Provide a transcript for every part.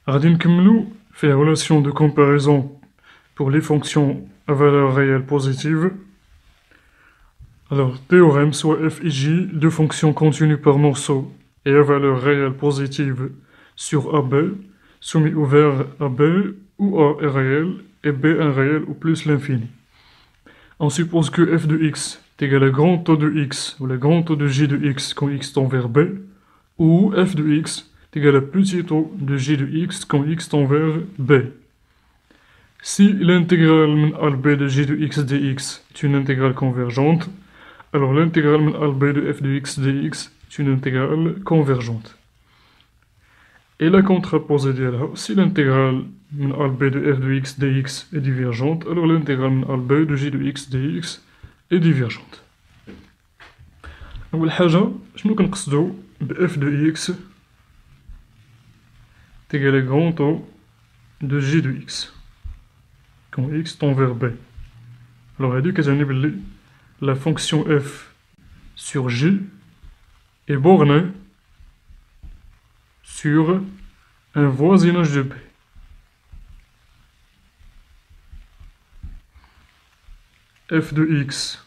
غادي نكملو في la relation de comparaison pour les fonctions à valeur réelle positive. Alors, théorème soit f et j, deux fonctions continues par morceau et à valeur réelle positive sur AB, soumis ouvert à B où A est réel et B un réel ou plus l'infini. On suppose que f de x est égal à grand taux de x ou le grand taux de j de x quand x tend vers B, ou f de x est égal à petit taux de j de x quand x tend vers B. Si l'intégrale min a b de j de x dx est une intégrale convergente, alors l'intégrale min a b de f de x dx est une intégrale convergente. Et la contraposée d'elle, si l'intégrale min a b de f de x dx est divergente, alors l'intégrale min a b de j de x dx est divergente. أول حاجة شنو كنقصدو ب f de x est égal à grand taux de j de x quand x tend vers b. Alors هادي كتعني بلي la fonction f sur j est bornée sur un voisinage de b. F de x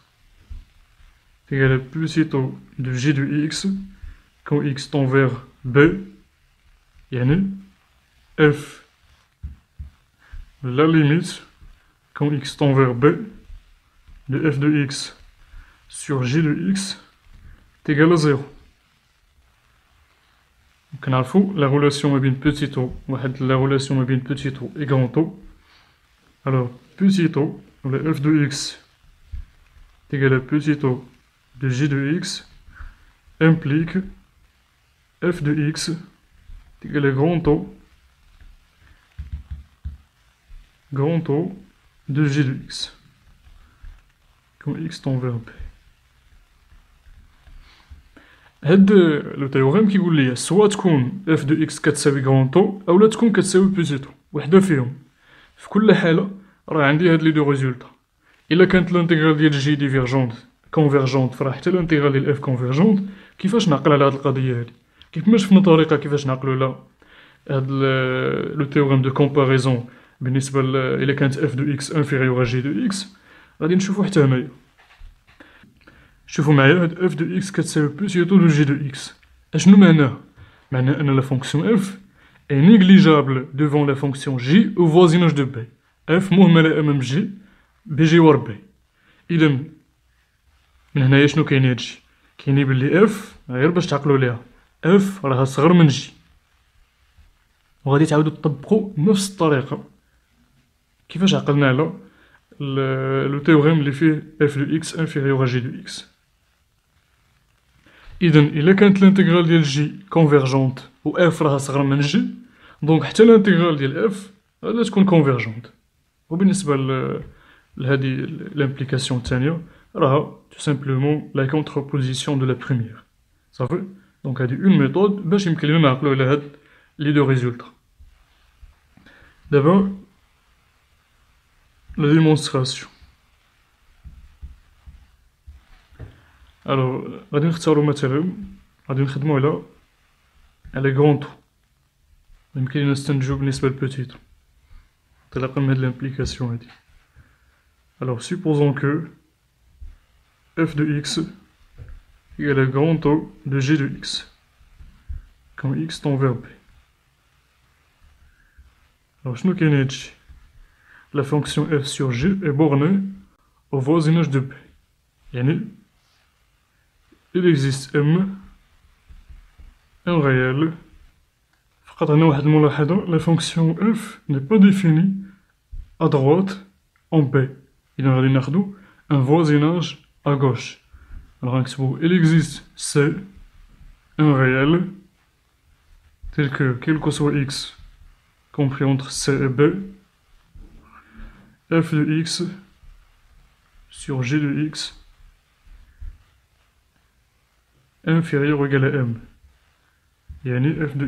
est égal à petit taux de j de x quand x tend vers b, yani f la limite quand x tend vers b de f de x sur j de x est égal à 0. Donc on a la relation avec petit taux, la relation avec petit taux et grand taux. Alors petit taux, le f de x est égal à petit taux de j de x implique f de x est égal à grand taux de j de x quand x tend vers b. هاد لو تيوريم كيقول لي سوا تكون اف دو اكس كتساوي غران طو اولا تكون كتساوي بيتي طو، وحده فيهم. في كل حاله راه عندي هاد لي دو ريزولطا. الا كانت الانتيغرال ديال جي ديفيرجونت كونفيرجونت فراه حتى الانتيغرال ديال اف كونفيرجونت. كيفاش نعقل على هاد القضيه هادي؟ كيف ما شفنا طريقه كيفاش نعقلوا على هاد لو تيوريم دو كومباريزون بالنسبه الا كانت اف دو اكس انفيريور ا جي دو اكس، غادي نشوفو حتى هنايا. شوفوا معايا هاد اف دو اكس كتساوي بلوس طو دو جي دو اكس. اشنو معناه؟ معناه ان لا فونكسيون اف est négligeable devant la fonction j au voisinage de b. f مهمله امام جي بجوار b. اذا من هنايا شنو كاين هادشي؟ كاين بلي اف غير باش تعقلوا ليها اف راها صغر من جي، وغادي تعاودوا تطبقوا نفس الطريقه كيفاش عقلنا على لو تيوريم اللي فيه f de x inférieur à g de x. إذا إلا كانت الانتيغرال ديال جي كونفيرجونت و اف راها صغر من جي، دونك حتى الانتيغرال ديال اف غادي تكون كونفيرجونت. وبالنسبة لهادي لامبليكاسيون الثانية راها تو سامبلومون لا كونتربوزيسيون دو لا بروميير. صافي؟ دونك هادي اون ميثود باش يمكن لينا نعقلو على هاد لي دو ريزولطا. دابا لا ديمونستراسيون. الوغ غادي نختارو مثلا غادي نخدمو على غران طو، يمكن لينا نستنتجو بالنسبة لبوتي طو انطلاقا من هاد لامبليكاسيون هادي. الوغ supposons que f de x égale à grand taux de g de x quand x tend vers b. Alors شنو كاين هادشي؟ La fonction f sur g est bornée au voisinage de b. يعني il existe m un réel. فقط هنا واحد الملاحظة، la fonction f n'est pas définie à droite en b. إذا غادي ناخدو un voisinage à gauche. Alors نكتبو il existe c un réel tel que quel que soit x compris entre c et b, f de x sur g de x inférieur ou égal à m. يعني f de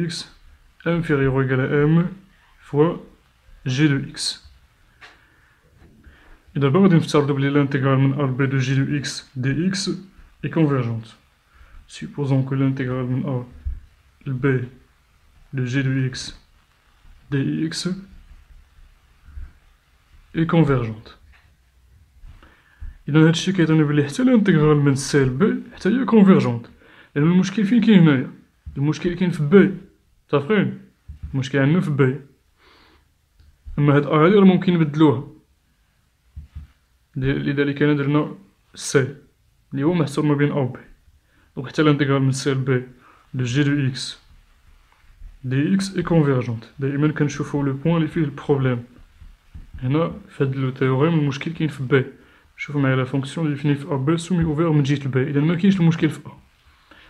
x inférieur ou égal à m fois g de x. Et d'abord غادي نفترضو بلي l'intégrale من a b de g de x dx est convergente. Supposons que l'intégrale من a B de G de X dx est convergente. إذا هادشي كيعطينا بلي حتى الانتيغرال من سي ل بي حتى هي كونفيرجونت، لأن المشكل فين كاين هنايا؟ المشكل كاين في بي، متفقين؟ المشكل عندنا في بي، أما هاد هادي راه ممكن نبدلوها، لذلك أنا درنا سي اللي هو محصور ما بين أو بي، دونك حتى الانتيغرال من سي ل بي دو جي دو إكس دي إكس إي كونفيرجونت. دائما كنشوفو لو بوان اللي فيه البروبليم، هنا في هاد لو تيوريم المشكل كاين في بي. شوفوا معايا لا فونكسيون ديفيني في ا بي سومي اوفير من جهة البي، إذا مكاينش المشكل في ا،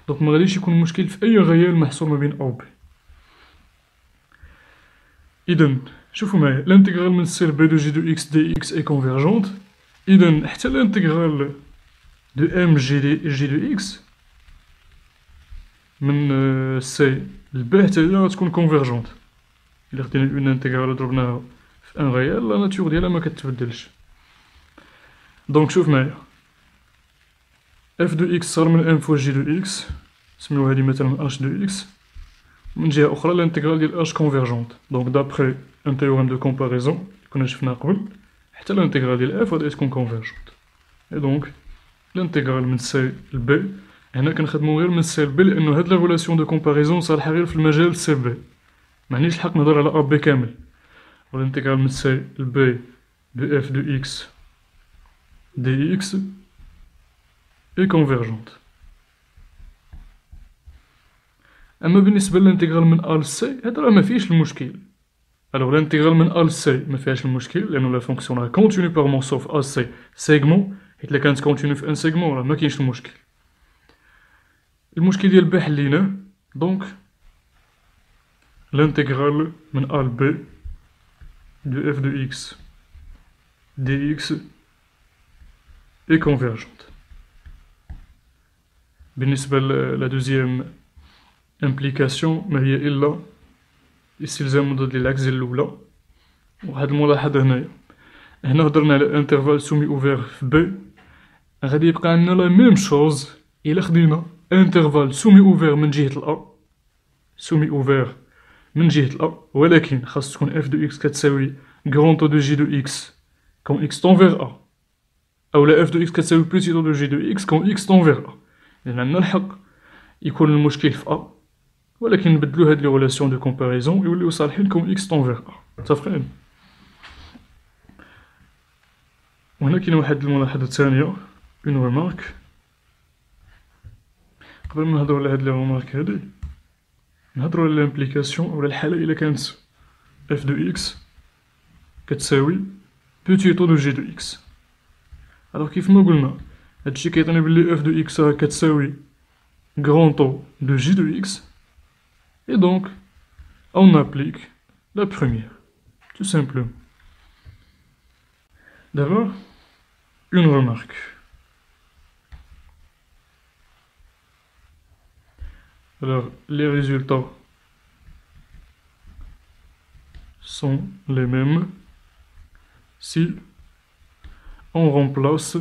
دونك مغاديش يكون المشكل في أي غيال محصور ما بين ا و بي. إذا شوفوا معايا الانتيغرال من سي ل بي دو جي دو إكس دي إكس إي كونفيرجونت، إذا حتى الانتيغرال دو ام جي دو إكس من سي ل بي حتى هي غتكون كونفيرجونت. إلا خدينا اون انتيغرال و ضربناها في ان غيال لا ناتور ديالها مكتبدلش. دونك شوف معايا اف دو اكس صغر من ام فوا جي دو اكس، نسميو هادي مثلا اش دو اكس، من جهة أخرى الانتيغرال ديال اش كونفيرجونت. دونك دابخي ان تيوريم دو كومباريزون كنا شفناه قبل، حتى الانتيغرال ديال اف غادي تكون كونفيرجونت. اي دونك الانتيغرال من سي ل بي، هنا كنخدمو غير من سي ل بي لأنو هاد لا ريلاسيون دو كومباريزون صالحة غير في المجال سي بي، معنيش الحق نهضر على ا بي كامل. والانتيغرال من سي ل بي دو اف دو اكس dx est convergente. أما بالنسبة للانتيغرال من أ ل سي هذا راه مفيهش المشكل. ألوغ الانتيغرال من أ ل سي مفيهاش المشكل لأنو لا فونكسيون راه كونتيني بارمون سوف أ سي سيغمون، حيت إلا كانت كونتيني في ان سيغمون راه مكاينش المشكل. المشكل ديال بي حليناه، دونك الانتيغرال من أ ل بي دو اف دو إكس dx est convergente. بالنسبة لا دوزيام امبليكاسيون ما هي إلا استلزام مضاد للعكس ديال الأولى. وهاد الملاحظة هنا هضرنا على انترفال سومي اوفير في بي، غادي يبقى عندنا لا ميم شوز إلا خدينا انترفال سومي اوفير من جهة الأ، سومي اوفير من جهة الأ، ولكن خاص تكون اف دو إكس كتساوي غران طو دو جي دو إكس كون إكس تونفيغ أ، أو لا اف دو إكس كتساوي بوتي طو دو جي دو إكس كون إكس تونفيغ أ. لأن عندنا الحق يكون المشكل في أ، ولكن نبدلو هاد لي ريلاسيون دو كومباريزون يوليو صالحين كون إكس تونفيغ أ، متفقين؟ وهنا كاين واحد الملاحظة تانية، اون ريمارك. قبل ما نهضرو على هاد لي ريمارك هادي نهضرو على لامبليكاسيون أو الحالة إلا كانت اف دو إكس كتساوي بوتي طو دو جي دو إكس. ألوغ كيف ما قلنا هادشي كيعطينا بلي اف دو إكس راه كتساوي غران طو دو جي دو إكس، et donc on applique la première, tout simplement. D'abord, une remarque. Alors, les résultats sont les mêmes si on remplace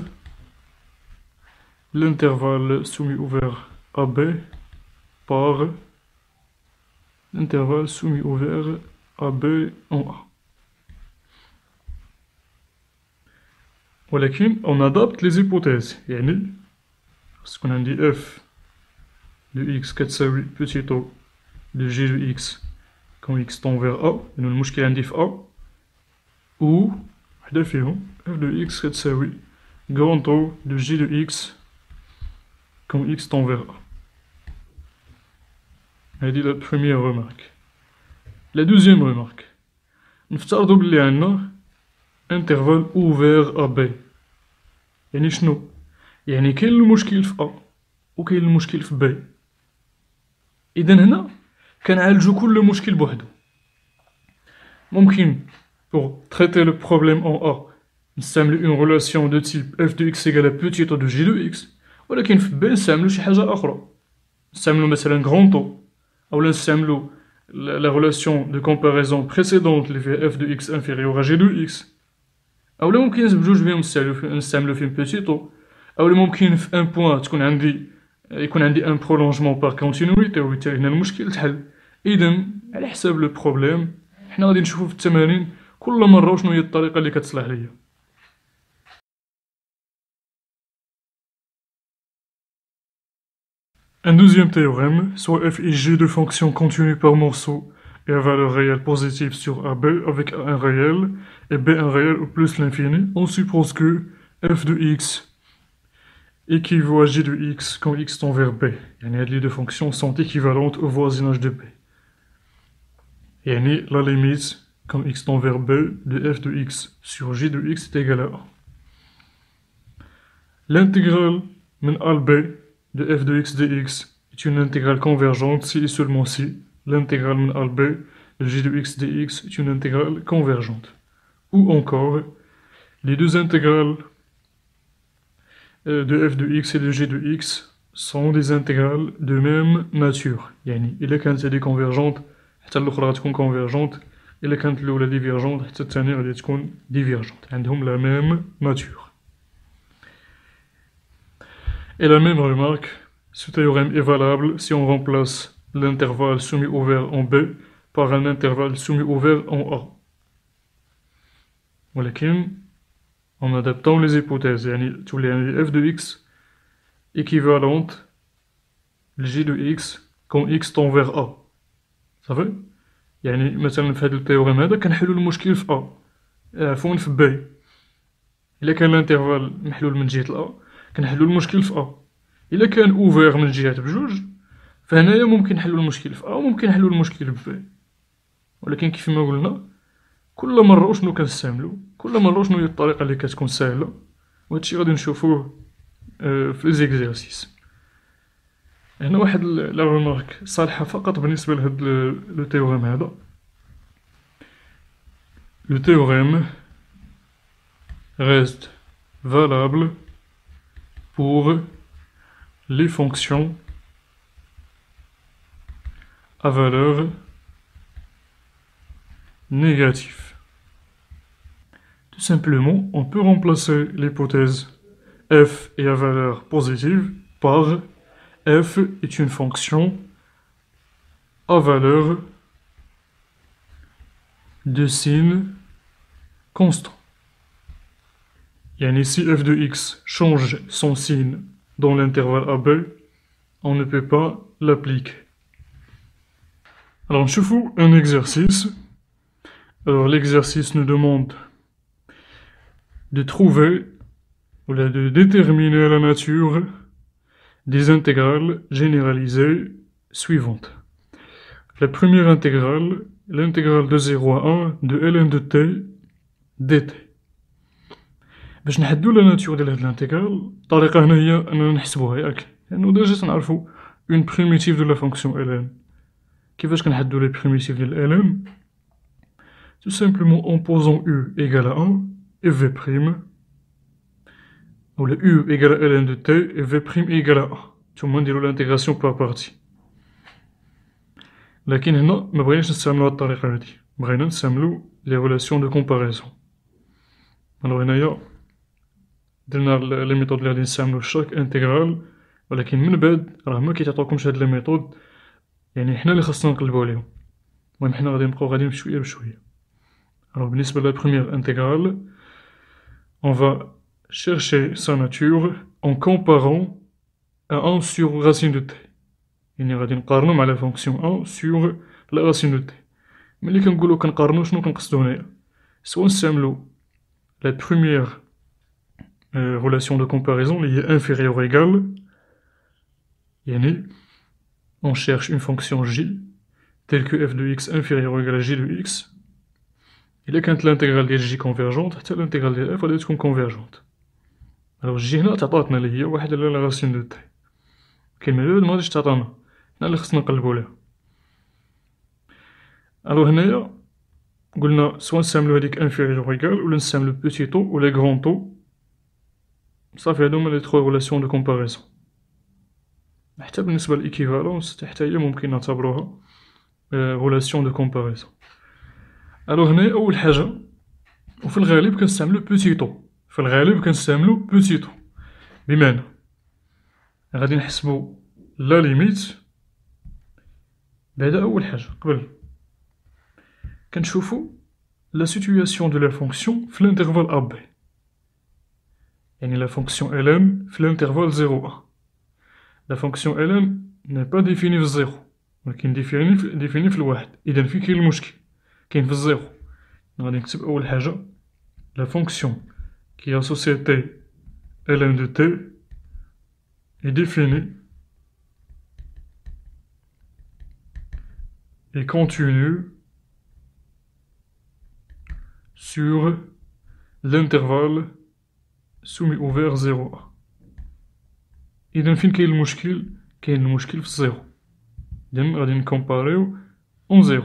l'intervalle soumis ouvert AB par l'intervalle soumis ouvert AB en A. ولكن on adapte les hypothèses، يعني خاص تكون عندي f de x كتساوي بوتي طو de g de x quand x tend vers A، لأن المشكل عندي في A، و وحدة فيهم f de x كتساوي grand طو de g de x quand x tend vers A. هادي لا بروميير رومارك. لا دوزيام رومارك، نفترضو بلي عندنا انترفال اوفير ا بي، يعني شنو؟ يعني كاين المشكل في ا و كاين المشكل في بي. اذا هنا كنعالجو كل مشكل بوحدو. ممكن pour traiter le problème en A نستعملو une relation de type f de x égale à petit taux de g de x، ولكن في B نستعملو شي حاجة أخرى، نستعملو مثلا grand taux، أو نستعملو la relation de comparaison précédente اللي فيها f de x inférieur à g de x، أولا ممكن بجوج بيهم نستعملو فيهم petit taux، أولا ممكن في ان بوان تكون عندي يكون عندي ان برولونجمون بار كونتينويتي وبالتالي هنا المشكل تحل. اذا على حساب لو بروبليم حنا غادي نشوفو في التمارين كل مره وشنو هي الطريقه اللي كتصلح ليا. Un deuxième théorème, soit f est g de fonctions continues par morceau et à valeur réelle positive sur AB avec A1 réel et B1 réel ou plus l'infini, on suppose que f de x équivaut à g de x quand x tend vers B. Yani, les deux fonctions sont équivalentes au voisinage de B. Yani, la limite quand x tend vers B de f de x sur g de x est égale à A. L'intégrale min A B de f de x dx est une intégrale convergente si et seulement si l'intégrale min A B de g de x dx est une intégrale convergente. Ou encore, les deux intégrales de f de x et de g de x sont des intégrales de même nature. يعني إلا كانت هذه convergente حتى الأخرى غتكون convergente، إلا كانت الأولى divergente حتى الثانية غادي تكون divergente. عندهم la même nature. Et la même remarque, ce théorème est valable si on remplace l'intervalle semi-ouvert en B par un intervalle semi-ouvert en A. ولكن en adaptant les hypothèses, يعني تولي عندي f de x équivalente g de x quand x tend vers A. صافي؟ يعني مثلا في هذا التيوريم هذا كنحلو المشكل في A، عفوا في B. إلا كان الانترفال محلول من جهة الأ كنحلو المشكل في A. إلا كان اوفير من جهات بجوج فهنايا ممكن نحلو المشكل في A وممكن نحلو المشكل في B. ولكن كيف ما قلنا كل مرة وشنو كنستعملو، كل مرة وشنو هي الطريقة اللي كتكون ساهلة، وهادشي غادي نشوفوه في لي زيكزارسيس. هنا واحد لا ريمارك صالحة فقط بالنسبة لهاد لو تيوريم هذا. Le théorème reste valable pour les fonctions à valeur négative. Tout simplement, on peut remplacer l'hypothèse f est à valeur positive par f est une fonction à valeur de signe constant. Yani si f de x change son signe dans l'intervalle AB, on ne peut pas l'appliquer. Alors, je fais un exercice. Alors, l'exercice nous demande de trouver ou de déterminer la nature des intégrales généralisées suivantes. La première intégrale, l'intégrale de 0 à 1 de ln de t dt. باش نحددو لا ناتور ديال هاد الانتيغرال الطريقة هنا هي اننا نحسبوها ياك، لأنو ديجا تنعرفو اون بريميتيف دو لا فونكسيون ln. كيفاش كنحددو لي بريميتيف ديال ln؟ tout simplement en posant u égale à 1 et v'، ou le u égale à ln de t et v' égale à 1. ثم نديرو l'intégration par partie. لكن هنا ما بغيناش نستعملو هاد الطريقة هادي، بغينا نستعملو لي ريلاسيون دو كومباريزون. الوغ هنايا درنا لي ميثود اللي غادي نستعملو شاك انتيغرال، ولكن من بعد راه ما كيتعطوكمش هاد لي ميثود، يعني حنا اللي خاصنا نقلبو عليهم. المهم حنا غادي نبقاو غاديين بشوية بشوية. Alors, بالنسبة لا première intégrale, on va chercher sa nature en comparant à 1 sur racine de t. يعني غادي نقارنو مع la fonction 1 sur la racine de t. ملي كنقولو كنقارنو شنو كنقصدو هنايا؟ سوا نستعملو la première relation de comparaison اللي هي inférieure ou égale، يعني on cherche une fonction j telle que f de x inférieur ou égal à j de x. إلا كانت الانتيغرال ديال جي كونفيرجونت حتى الانتيغرال ديال اف غادي تكون كونفيرجونت. الوغ جي هنا تعطاتنا اللي هي واحد على لا راسين دو تي، كاين من بعد ما غاديش تعطانا، حنا اللي خصنا نقلبو ليها. الوغ هنايا قلنا سوا نستعملو هاديك انفيريور ايكال ولا نستعملو بوتي طو ولا كغون طو. صافي هادو هما لي تخوا ريلاسيون دو كومباريزون. حتى بالنسبة للإيكيفالونس حتى هي ممكن نعتبروها ريلاسيون دو كومباريزون. الوغ هنايا أول حاجة وفي الغالب كنستعملو بوتي طو، في الغالب كنستعملو بوتي طو، بمعنى غادي نحسبو لا ليميت. بعدا أول حاجة قبل كنشوفو لا سيتوياسيون دو لا فونكسيون في الانترفال أ بي، يعني la fonction ln في l'intervalle 0,1. La fonction ln n'est pas définie في الزيرو، ولكن définie في الواحد. إذا فين كاين المشكل؟ كاين في الزيرو. غادي نكتب أول حاجة la fonction qui est associée t ln de t est définie et continue sur l'intervalle soumis ouvert 0,1. إذا فين كاين المشكل؟ كاين المشكل في الزيرو. إذا غادي نكومباريو اون زيرو.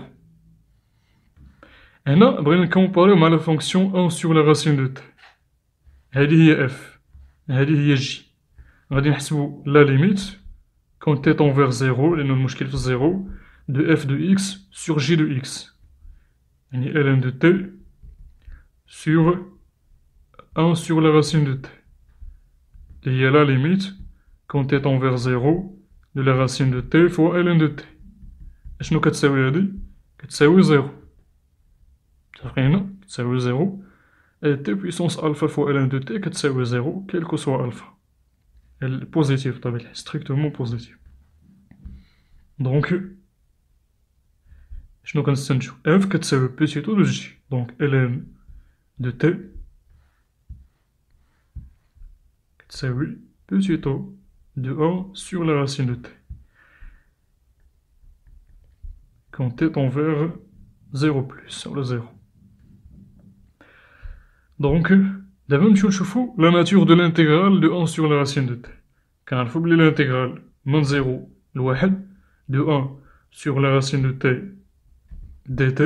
هنا بغينا نكومباريو مع لا فونكسيون 1 sur la racine de t. هادي هي اف، هادي هي جي. غادي نحسبو لا ليميت كون تي تنفير زيرو، لأنو المشكل في الزيرو، دو اف دو اكس sur جي دو اكس، يعني ln de t sur 1 sur la racine de t. اللي هي لا ليميت كون تي تنفير زيرو دو لا راسين دو تي فوا ln دو تي. اشنو كتساوي هادي؟ كتساوي زيرو. متفقين هنا؟ كتساوي زيرو. تي بويسونس ألفا فوا ln دو تي كتساوي زيرو كيلكو سوا ألفا. بوزيتيف بطبيعة الحال، ستريكتومون بوزيتيف. دونك شنو كنستنتجو؟ اف كتساوي بوتيتو دو جي، دونك ln دو تي كتساوي بوتيتو de 1 sur la racine de t quand t tend vers 0 plus, ولا 0. Donc, دابا نمشيو نشوفو la nature de l'intégrale de 1 sur la racine de t. كنعرفو بلي l'intégrale من 0 لواحد de 1 sur la racine de t dt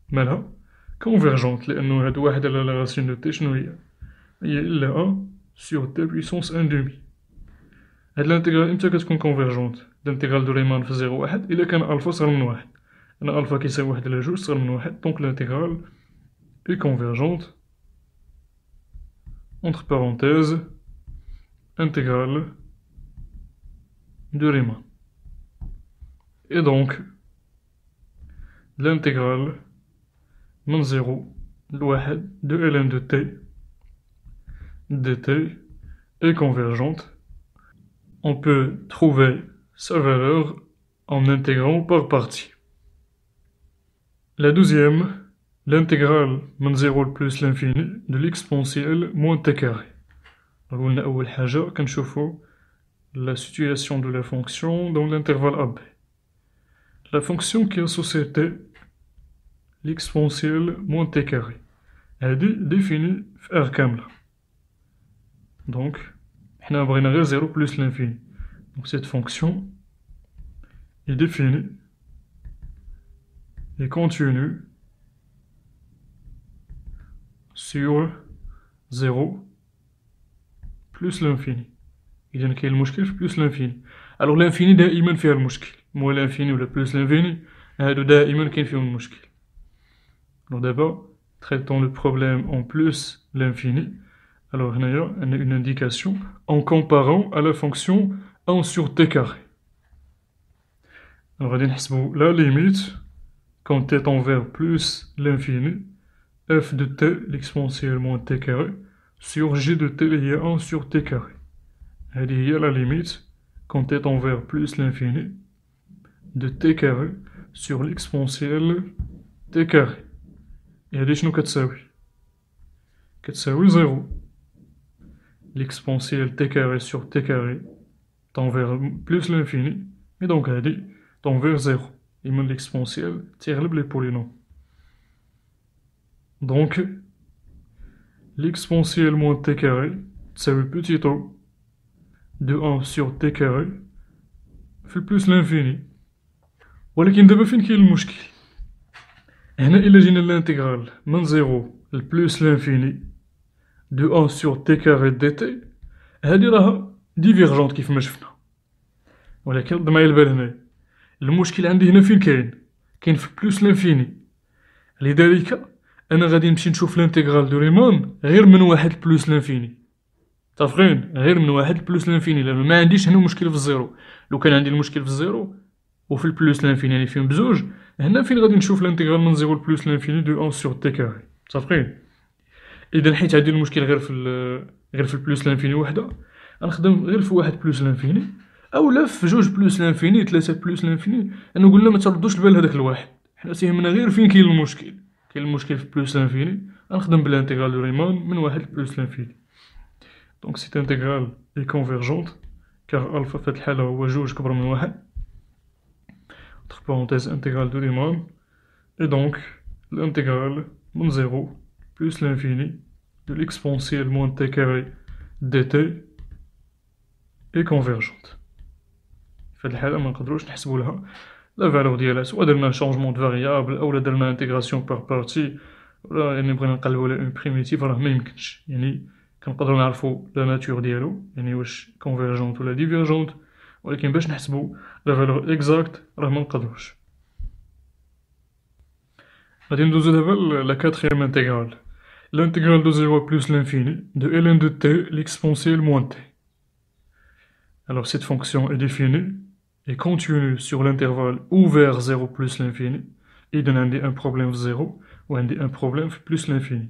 مالها convergente، لأنو هاد واحد على la racine de t شنو هي؟ هي إلا 1 sur t puissance 1 demi. هاد الانتيغرال امتى كتكون كونفيرجونت؟ الانتيغرال دو ريمان في 0 1 إلا كان ألفا صغر من واحد. أنا ألفا كيساوي واحد على جوج صغر من واحد، دونك الانتيغرال إي كونفيرجونت entre parenthèses intégrale de Riemann. Et donc l'intégrale من 0 لواحد de ln de t dt est convergente. On peut trouver sa valeur en intégrant par partie. La deuxième, l'intégrale من 0 plus l'infini de l'exponentielle moins t carré. قلنا أول حاجة كنشوفو la situation de la fonction dans l'intervalle AB. La fonction qui est associée t, l'exponentielle moins t carré. هادي définie في R كاملة. Donc حنا بغينا غير 0 plus l'infini. Donc cette fonction est définie et continue sur 0 plus l'infini. إذا كاين المشكل في plus l'infini. Alors l'infini دائما فيها المشكل. moins l'infini ولا plus l'infini هادو دائما كاين فيهم المشكل. Donc d'abord traitons le problème en plus l'infini. Alors هنايا on a une indication en comparant à la fonction 1 sur t carré. Alors غادي نحسبو la limite quand t tend vers plus l'infini f de t l'exponentielle moins t carré sur g de t اللي هي 1 sur t carré. هذه هي la limite quand t tend vers plus l'infini de t carré sur l'exponentielle t carré. Et هذه شنو كتساوي؟ كتساوي 0. L'exponentielle t carré sur t carré tend vers plus l'infini, et donc هادي tend vers 0. Et même l'exponentielle تيغلب les polynômes. Donc l'exponentielle moins t carré تساوي petit o de 1 sur t carré في plus l'infini. ولكن دابا فين كاين المشكل؟ هنا إلا جينا للانتيغرال من 0 ل plus l'infini de 1 sur t carré dt هادي راها ديفيرجونت كيف ما شفنا. ولكن رد معايا البال هنايا المشكل عندي هنا فين كاين؟ كاين في بلوس لانفيني. لذلك أنا غادي نمشي نشوف الانتيغرال دو ريمان غير من واحد بلوس لانفيني. متفقين؟ غير من واحد لبلوس لانفيني، لأنه ما عنديش هنا مشكل في الزيرو. لو كان عندي المشكل في الزيرو وفي البلوس لانفيني يعني فيهم بزوج، هنا فين غادي نشوف الانتيغرال من زيرو لبلوس لانفيني دو 1 سور تي كاري. متفقين؟ إذا حيت عندي المشكل غير في البلوس لانفيني وحدة، غنخدم غير في واحد بلوس لانفيني، أولا في جوج بلوس لانفيني، 3 بلوس لانفيني. لأنه قلنا ما تردوش البال هداك الواحد، حنا تيهمنا غير فين كاين المشكل. كاين المشكل في بلوس لانفيني، غنخدم بالانتيغرال دو ريمان من واحد لبلوس لانفيني. دونك سيت انتيغرال اي كونفيرجونت كار الفا في هاد الحالة هو جوج كبر من واحد. entre parenthèses intégrale de Riemann, et donc l'intégrale من 0 plus l'infini de l'exponentielle moins t carré dt est convergente. في هاد الحالة منقدروش نحسبو لها لا فالور ديالها، سوا درنا شونجمون دو فاريابل أولا درنا انتيغراسيون بار بارتي، ولا يعني بغينا نقلبو على اون بريميتيف، راه ميمكنش. يعني كنقدرو نعرفو لا ناتور ديالو، يعني واش كونفيرجونت ولا ديفيرجونت، ولكن باش نحسبو لا فالور اكزاكت راه منقدروش. غادي ندوزو دابا لا كاتريام انتيغرال، l'intégrale de 0 plus l'infini de ln de t l'exponentielle moins t. Alors cette fonction est définie et continue sur l'intervalle ouvert 0 plus l'infini. Et donne un problème 0 ou un problème plus l'infini.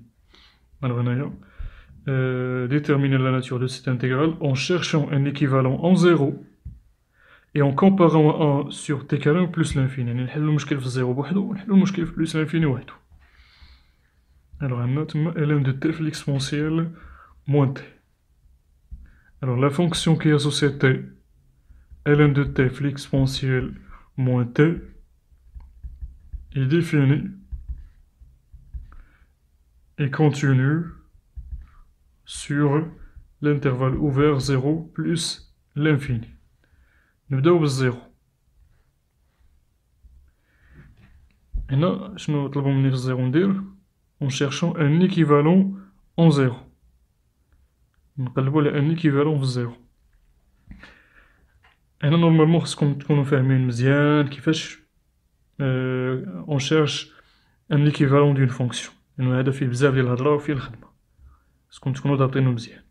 Alors on a déterminer la nature de cette intégrale en cherchant un équivalent en 0 et en comparant 1 sur t carré plus l'infini. يعني نحلو المشكل في 0 بوحدو ونحلو المشكل في plus l'infini وحدو. Alors on a ln de t l'exponentielle moins t. Alors la fonction qui est associée t, ln de t l'exponentielle moins t, est définie et continue sur l'intervalle ouvert 0 plus l'infini. نبداو بالزيرو. هنا شنو طلبو مني في الزيرو ندير؟ en cherchant un équivalent en 0. نقلبو على ان équivalent في الزيرو. هنا نورمالمون خصكم تكونو فاهمين مزيان كيفاش on cherche un équivalent d'une fonction، لأنو هذا فيه بزاف ديال الهضرة وفيه الخدمة، خصكم تكونو ضابطينو مزيان.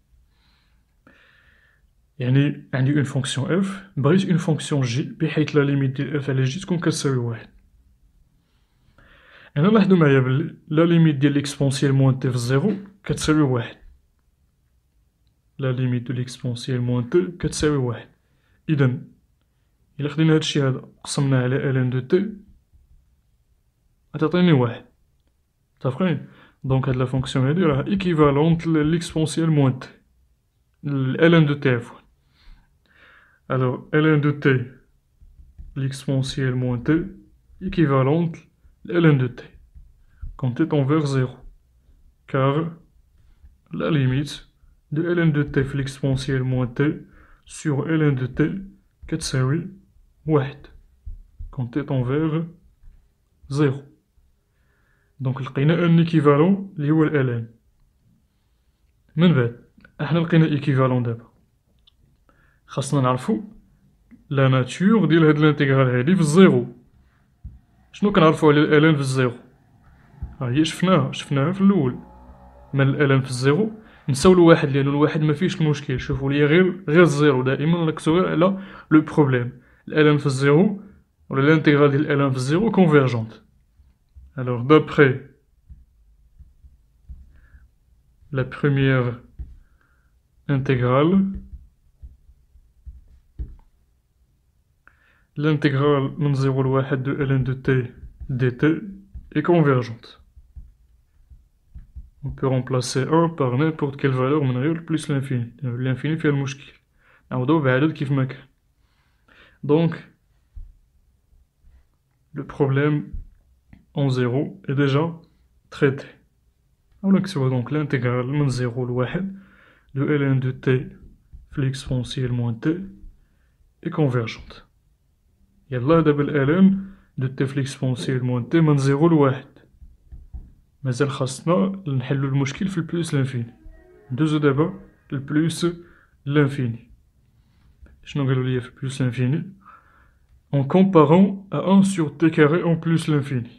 يعني عندي اون فونكسيون اف، بغيت اون فونكسيون جي بحيث لا ليميت ديال اف على جي تكون كتساوي واحد. هنا لاحظوا معايا بلي لا ليميت ديال ليكسبونسيال موان تي في الزيرو كتساوي واحد. لا ليميت دو ليكسبونسيال موان تي كتساوي واحد. إذا إلا خدينا هادشي هذا قسمناه على ال ان دو تي غتعطيني واحد. متفقين؟ دونك هاد لا فونكسيون هادي راه إيكيفالونت ليكسبونسيال موان تي ال ان دو تي عفوا. Alors, ln de t, l'exponentielle moins t, équivalente ln de t, quand t tend vers 0. Car la limite de ln de t l'exponentielle moins t sur ln de t كتساوي واحد quand t tend vers 0. Donc لقينا ان équivalent اللي هو ln. من بعد احنا لقينا équivalent دابا، خاصنا نعرفو لا ناتور ديال هاد الانتيغرال هادي في الزيرو. شنو كنعرفو على الالان في الزيرو؟ هي شفناها في الاول. من الالان في الزيرو نساو الواحد لانه الواحد ما فيهش المشكل. شوفوا لي غير الزيرو، دائما نركزو على لو بروبليم. الالان في الزيرو ولا الانتيغرال ديال الالان في الزيرو كونفيرجونت. alors d'après la première intégrale, l'intégrale من 0 ل 1 de ln de t dt est convergente. On peut remplacer 1 par n'importe quelle valeur من غير plus l'infini. L'infini فيها المشكل، نعوضوه بعدد كيف ما كان. Donc le problème en 0 est déjà traité. On نكتبو donc l'intégrale من 0 ل 1 de ln de t في l'exponentielle moins t est convergente. يلا دابا الالان دو تي في ليكسبونسيال موان تي من 0 ل 1. مازال خاصنا نحلو المشكل في البلوس لانفيني. ندوزو دابا البلوس لانفيني. شنو قالوا ليا في البلوس لانفيني؟ en comparant à 1 sur t carré en plus l'infini.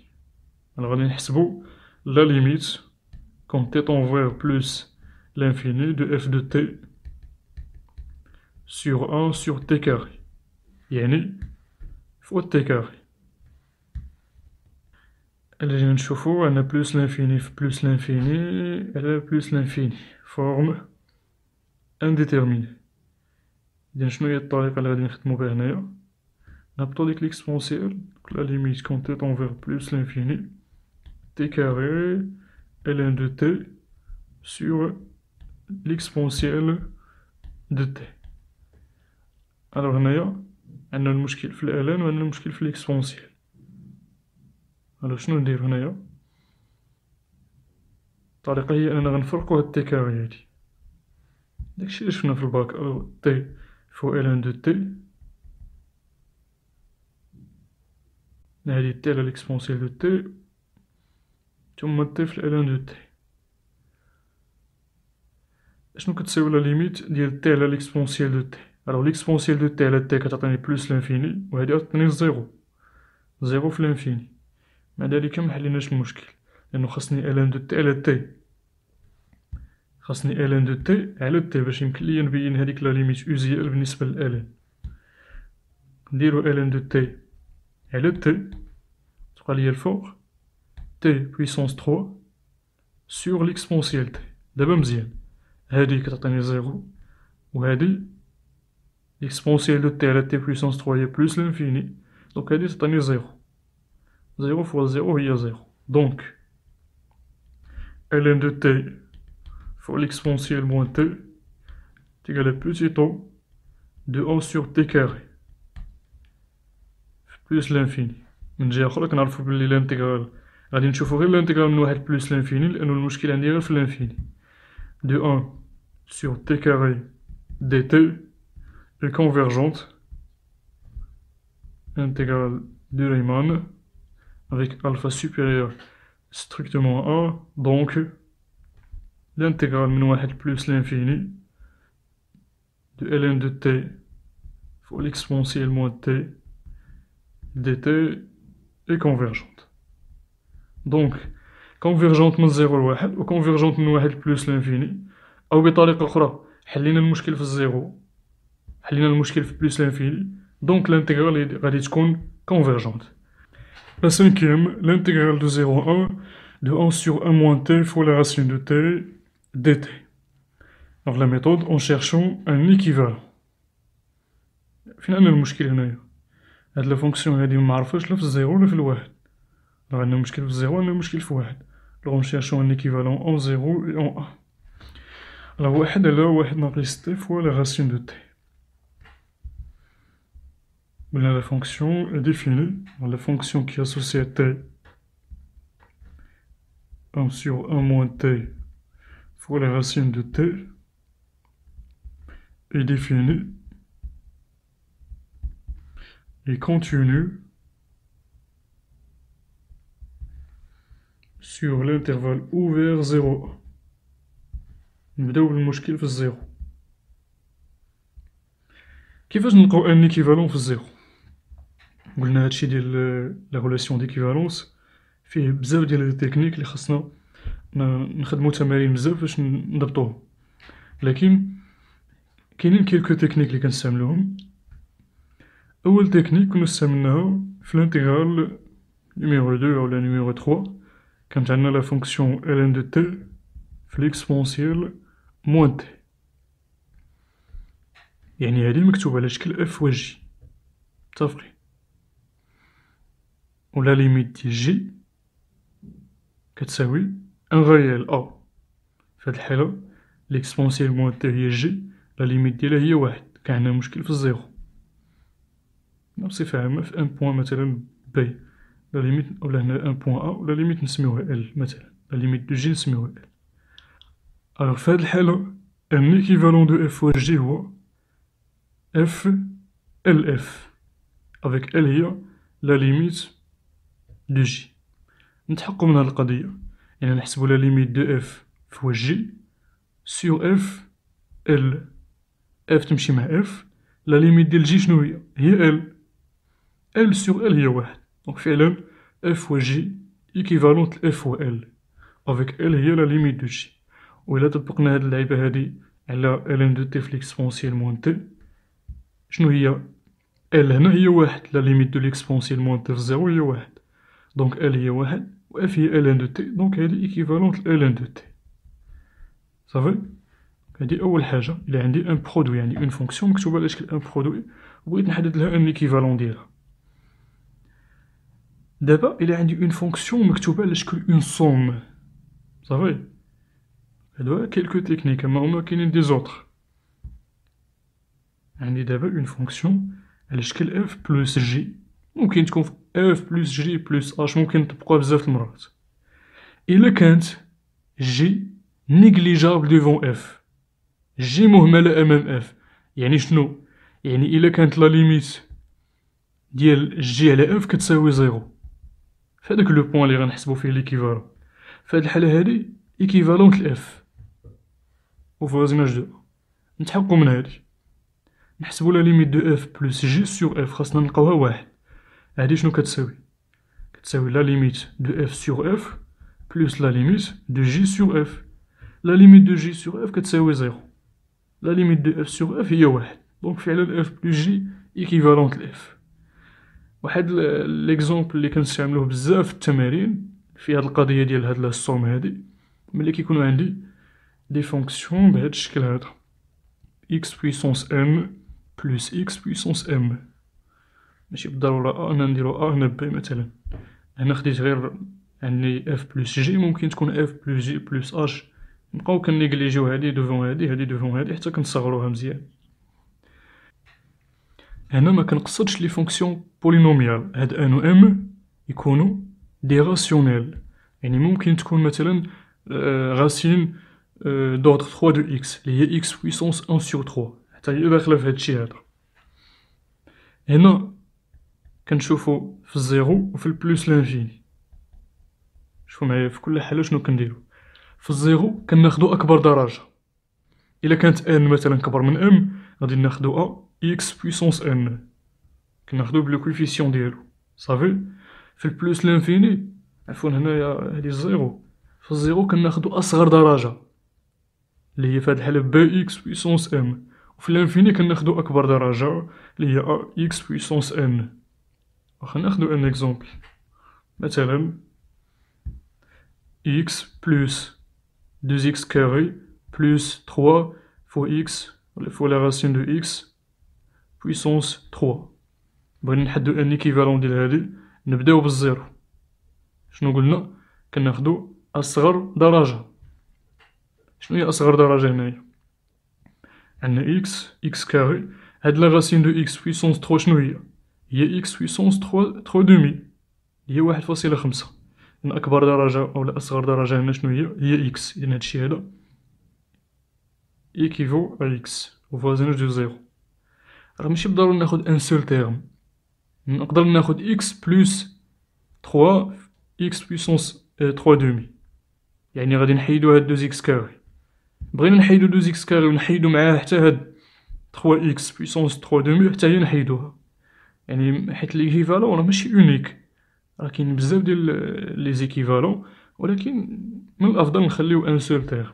Alors غادي نحسبو لا ليميت quand t tend vers plus l'infini de f de t sur 1 sur t carré. يعني فوق t carré. اللي جينا نشوفو عندنا بلوس لانفيني في بلوس لانفيني على بلوس لانفيني فورم انديتيرميني. إذن شنو هي الطريقة اللي غادي نخدمو بها هنايا؟ نهبطو ديك ليكسبونسيال لا ليميت كون t tend vers plus l'infini t carré ln de t sur l'exponentielle de t. alors هنايا عندنا المشكل في ln وعندنا المشكل في l'exponentielle. alors شنو ندير هنايا؟ الطريقة هي أننا غنفرقو هاد t carré هادي، داكشي لي شفنا في الباك. alors t فوق ln de t، هادي t على l'exponentielle de t ثم t في ln de t. شنو كتساوي لا ليميت ديال t على l'exponentielle de t؟ alors l'exponentielle de t على t كتعطيني بلوس لانفيني وهادي غتعطيني زيرو، زيرو في لانفيني. مع ذلك محليناش المشكل لأنو خاصني ln de t على t، خاصني ln de t على t باش يمكن ليا نبين هاديك لا ليميت أوزيال بالنسبة ل ln. نديرو ln de t على t تبقى ليا الفوق t puissance 3 sur l'exponentielle t. دابا مزيان، هادي كتعطيني زيرو وهادي l'exponentielle de t على t puissance 3 هي بلوس لانفيني، دونك هادي تعطيني زيرو، زيرو فوا زيرو هي زيرو. دونك ln de t fois l'exponentielle moins t est égal à petit o de 1 sur t carré plus l'infini. من جهة أخرى كنعرفو بلي الانتيغرال غادي نشوفو غير الانتيغرال من واحد بلوس لانفيني لأنو المشكل عندي غير في الانفيني. de 1 sur t carré dt est convergente intégrale de Riemann avec alpha supérieur strictement à 1. donc l'intégrale من واحد plus l'infini de ln de t fois l'exponentielle moins t dt est convergente. donc convergente من 0 ل 1 و convergente من 1 plus l'infini. أو بطريقة أخرى حلينا المشكل في الزيرو، حلينا المشكل في بلوس لانفيني، دونك l'intégrale غادي تكون convergente. La cinquième, l'intégrale de 0 à 1 de 1 sur 1 moins t fois la racine de t dt. Alors la méthode en cherchant un équivalent. فين عندنا المشكل هنايا؟ هاد لا فونكسيون هادي معرفاش لا في الزيرو ولا في الواحد. alors عندنا مشكل في الزيرو عندنا مشكل في واحد. alors en cherchant un équivalent en 0 et en 1. alors واحد على واحد ناقص t fois la racine de t. Là, la fonction est définie. La fonction qui est associée à t 1 sur 1 moins t fois la racine de t est définie et continue sur l'intervalle ouvert 0. نبداو بالمشكل في الزيرو. كيفاش نلقاو ان ايكيفالون في الزيرو؟ قلنا هادشي ديال لا ريلاسيون ديكيفالونس فيه بزاف ديال لي تكنيك اللي خاصنا نخدمو تمارين بزاف باش نضبطوه، لكن كاينين كيلكو تكنيك اللي كنستعملوهم. اول تكنيك كنا استعملناها في الانتيغرال نيميرو 2 ولا نيميرو 3. كانت عندنا لا فونكسيون ln de t في ليكسبونسيال موان t، يعني هادي مكتوبة على شكل اف و جي متفقين، و لا ليميت ديال جي كتساوي ان غيال ا. في هاد الحالة ليكسبونسيال موان تي هي جي، لا ليميت ديالها هي واحد، كان عندنا مشكل في الزيرو. بصفة عامة في ان بوان مثلا بي لا ليميت، ولا هنا ان بوان ا ولا ليميت نسميوها ال مثلا، لا ليميت دو جي نسميوها ال. الوغ في هاد الحالة ان ايكيفالون دو اف و جي هو اف ال اف افيك ال هي لا ليميت دو جي. نتحققو من هاد القضية، يعني نحسبو لا ليميت دو اف فوا جي سور اف ال. اف تمشي مع اف، لا ليميت ديال جي شنو هي؟ هي ال. ال سور ال هي واحد، دونك فعلا اف فوا جي ايكيفالونت اف فوا ال افيك ال هي لا ليميت دو جي. و إلا طبقنا هاد اللعيبة هادي على ln de t في ليكسبونسيال موان t، شنو هي ال هنا هي واحد، لا ليميت دو ليكسبونسيال موان تي في زيرو هي واحد، دونك ال هي واحد و اف هي ال ان دو تي، دونك هادي ايكيفالونت ل ال ان دو تي. صافي، هادي أول حاجة. إلا عندي ان برودوي، يعني اون فونكسيون مكتوبة على شكل ان برودوي وبغيت نحدد لها ان ايكيفالون ديالها. دابا إلا عندي اون فونكسيون مكتوبة على شكل اون سوم، صافي، هادو كيلكو تكنيك، أما هما كاينين دي زوطخ. عندي دابا اون فونكسيون على شكل اف بلس جي، ممكن تكون اف بلس جي بلس اش، ممكن نطبقوها بزاف المرات. إلا كانت جي نيغليجابل ديفون اف، جي مهملة أمام اف، يعني شنو؟ يعني إلا كانت لا ليميت ديال جي على اف كتساوي زيرو، فهداك لو بوان لي غنحسبو فيه ليكيفالون، فهاد الحالة هادي ايكيفالونت لاف وفوازيناج دو. نتحققو من هادي، نحسبو لا ليميت دو اف بلس جي سور اف، خاصنا نلقاوها واحد. هادي شنو كتساوي؟ كتساوي لا ليميت دو اف سور اف بلس لا ليميت دو جي سور اف. لا ليميت دو جي سور اف كتساوي زيرو، لا ليميت دو اف سور اف هي واحد، دونك فعلا اف بلس جي ايكيفالونت لاف. واحد ليكزومبل اللي كنستعملوه بزاف في التمارين في هاد القضية ديال هاد السوم هادي، ملي كيكونوا عندي دي فونكسيون بهاد الشكل هذا، x puissance m plus x puissance m، ماشي بالضرورة أنا نديرو هنا ب مثلا. هنا خديت غير عندي f plus g، ممكن تكون f plus g plus h، نبقاو كنيغليجيو هادي دوفون هادي، هادي دوفون هادي، حتى كنصغروها مزيان. هنا ما كنقصدش لي فونكسيون بولينوميال، هاد ان و ام يكونوا دي راسيونيل، يعني ممكن تكون مثلا راسين دوردر 3 دو اكس اللي هي اكس بويسونس 1 سور 3، حتى هي داخلة في هادشي هذا. هنا كنشوفو في الزيرو وفي البلوس لانفيني. شوفو معايا في كل حالة شنو كنديرو. في الزيرو كناخدو أكبر درجة، إلا كانت ان مثلا كبر من ام غادي ناخدو اكس بويسونس ان، كناخدو بلو كويفيسيون ديالو. صافي، في البلوس لانفيني، عفوا هنايا هادي الزيرو، في الزيرو كناخدو أصغر درجة اللي هي في هاد الحالة بي اكس بويسونس ام، وفي الانفيني كناخدو أكبر درجة اللي هي اكس بويسونس ان. واخا ناخدو ان اكزومبل، مثلا x plus 2x carré plus 3 fois x fois la racine de x puissance 3. بغينا نحدو ان ايكيفالون ديال هادي، نبداو بالزيرو. شنو قلنا؟ كناخدو أصغر درجة. شنو هي أصغر درجة هنايا؟ عندنا x كاري، هاد لا راسين دو x puissance 3 شنو هي؟ هي x puissance 3 دومي، هي 1.5. إن أكبر درجة أو أصغر درجة هنا شنو هي x، إذن هادشي هذا إيكيفو à x وفوازيناج دو زيرو. راه ماشي بالضروري ناخد ان سول تيرم، نقدر ناخد x بلس 3 x بويسونس 3 دومي، يعني غادي نحيدو هاد 2x كاري. بغينا نحيدو 2x كاري ونحيدو معاه حتى هاد 3x بويسونس 3 دومي، حتى هي نحيدوها، يعني حيت ليكيفالون راه ماشي اونيك، راه كاين بزاف ديال لي زيكيفالون، ولكن من الأفضل نخليو ان سول تيرم.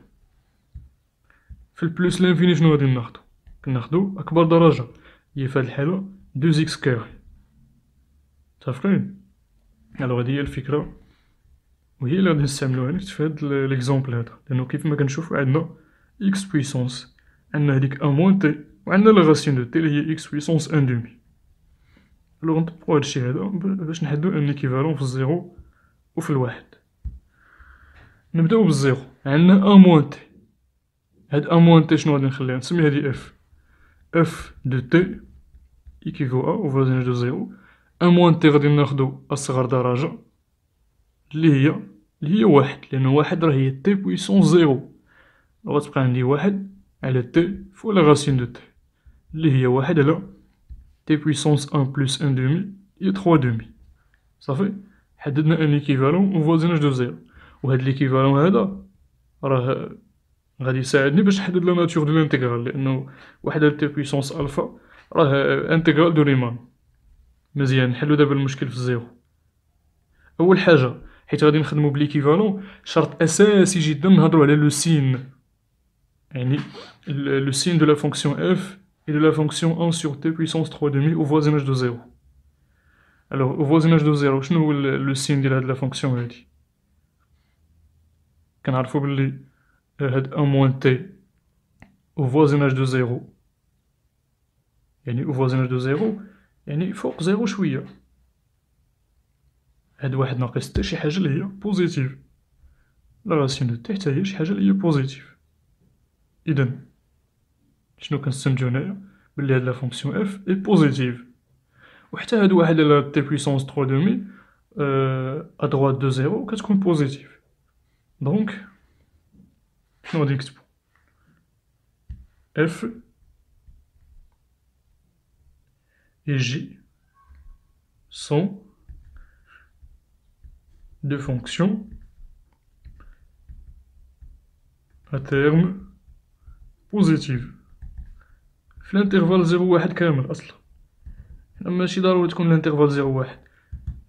في البلوس لانفيني شنو غادي ناخدو؟ كناخدو أكبر درجة، هي في هاد الحالة 2x كاري. متفقين؟ الوغ هادي هي الفكرة، وهي اللي غادي نستعملوها نيت في هاد ليكزومبل هذا، لأنو كيف ما كنشوفو عندنا x بويسونس، عندنا هاديك ان موان تي، وعندنا لا راسين دو تي اللي هي x بويسونس ان دومي. الوغ نطبقو هادشي هذا باش نحدو ان ايكيفالون في الزيرو وفي الواحد. نبداو بالزيرو، عندنا ان موان تي، هاد ان موان تي شنو غادي نخليها؟ نسمي هادي اف دو تي ايكيفو وفوازيناج دو زيرو. ان موان تي غادي ناخدو أصغر درجة اللي هي واحد، لأنو واحد راه هي تي بويسونس زيرو، غتبقى عندي واحد على تي فوا لا راسين دو تي اللي هي واحد على تي بويسونس ان بلس ان دومي هي 3 دومي. صافي، حددنا ان ايكيفالون وفوازيناج دو زيرو، وهاد ليكيفالون هذا راه غادي يساعدني باش نحدد لا ناتور دو لانتيغرال، لأنو واحد على تي بويسونس ألفا راه انتيغرال دو ريمان. مزيان، نحلو دابا المشكل في الزيرو. أول حاجة حيت غادي نخدمو بليكيفالون، شرط أساسي جدا نهضرو على لو سين، يعني لو سين دو لا فونكسيون اف et de la fonction 1 sur t puissance 3 demi au voisinage de 0. Alors, au voisinage de 0, شنو هو le signe ديال هاد la fonction هادي؟ كنعرفو بلي هاد 1 moins t au voisinage de 0 يعني au voisinage de 0 يعني فوق 0 شوية. هاد 1 ناقص t شي حاجة اللي هي بوزيتيف. لا راسين دو t حتى هي شي حاجة اللي هي بوزيتيف. إذن شنو كنستنتجو هنايا؟ بلي هاد لا فونكسيون f est بوزيتيف. وحتى هاد 1 على t puissance 3 demi à droite de 0 كتكون بوزيتيف. دونك شنو غادي نكتبو؟ f et j sont deux fonctions à terme positives في الانترفال 0-1 كامل. أصلا ماشي ضروري تكون الانترفال 0-1،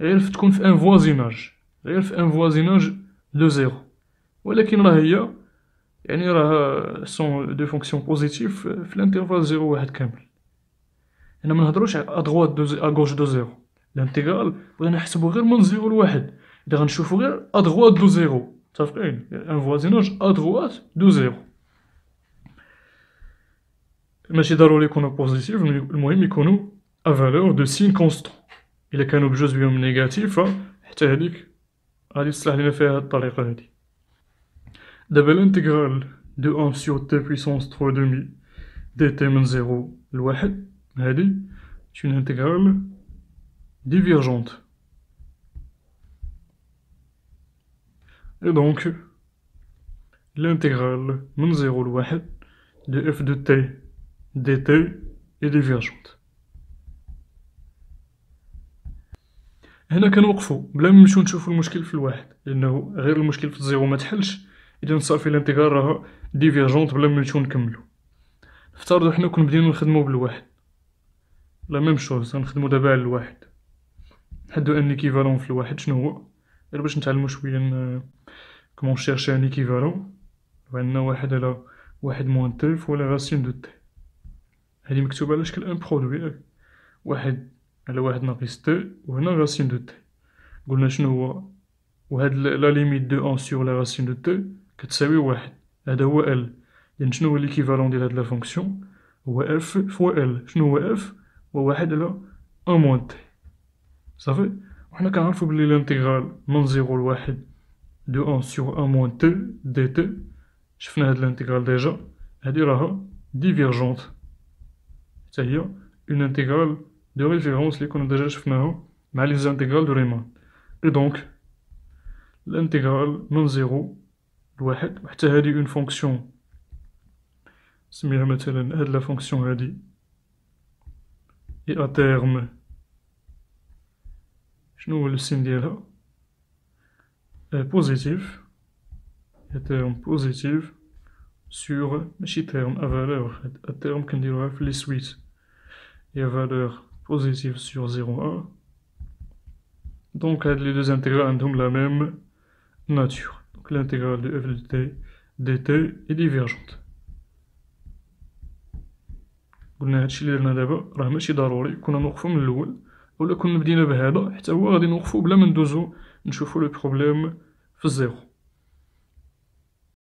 غير تكون في ان فوازيناج، غير في ان فوازيناج دو 0. ولكن راه هي يعني راه سون دو فونكسيون بوزيتيف في الانترفال 0-1 كامل. هنا منهضروش ا دغوات دو ا غوش دو 0. الانتيغرال بغينا نحسبو غير من 0 ل1، إذا غنشوفو غير ا دغوات دو 0. متفقين؟ ان فوازيناج ا دغوات دو 0. ماشي ضروري يكونو بوزيتيف، المهم يكونو ا فالور دو سين كونستون. إلا كانو بجوج بيهم نيجاتيف حتى هاديك غادي تصلح لينا فيها هاد الطريقة هادي. دابا الانتيغرال دو 1 sur t puissance 3 demi dt من 0 ل1 هادي c'est une intégrale divergente. Et donc l'intégrale من 0 ل1 de f de t dt est divergente. هنا كنوقفو بلا ما نمشيو نشوفو المشكل في الواحد، لأنه غير المشكل في الزيرو متحلش إذا صافي الانتيغرال راها ديفيرجونت بلا ما نمشيو نكملو. نفترضو حنا كون بدينا نخدمو بالواحد، لا ميم شوز غنخدمو دابا على الواحد، نحدو ان ايكيفالون في الواحد. شنو هو؟ غير باش نتعلمو شوية كومون نشيرشي ان ايكيفالون. عندنا 1 على 1 موان تي فوا لا راسين دو تي، هادي مكتوبة على شكل ان برودوي، 1 على 1 ناقص تي وهنا راسين دو تي. قلنا شنو هو؟ وهاد لا ليميت دو 1 سور لا راسين دو تي كتساوي 1. هذا هو ال. إذن شنو هو ليكيفالون ديال هاد لا فونكسيون؟ هو اف فوا ال. شنو هو اف؟ هو 1 على 1 موان تي. صافي. وحنا كنعرفو بلي الانتيغرال من 0 ل1 دو 1 سور 1 موان تي دي تي، شفنا هاد الانتيغرال ديجا، هادي راها ديفيرجونت، حتى هي اون انتيغرال دو ريفيرونس لي كنا ديجا شفناها مع لي زانتيغرال دو ريمان. اي دونك الانتيغرال من 0 ل1 وحتى هادي اون فونكسيون نسميها مثلا هاد لا فونكسيون هادي اي ا تيرم شنو هو لو سين ديالها؟ بوزيتيف، ا تيرم بوزيتيف سور ماشي تيرم ا فالور، ا تيرم كنديروها في لي سويت اي ا فالور بوزيتيف سور 0,1. دونك هاد لي دوز انتيغرال عندهم لا ميم ناتور. دونك الانتيغرال دو اف دو تي دي تي اي ديفيرجونت. قلنا هادشي اللي درنا دابا راه ماشي ضروري كنا نوقفو من الأول، ولا كنا بدينا بهذا حتى هو غادي نوقفو بلا ما ندوزو نشوفو لو بروبليم في الزيرو.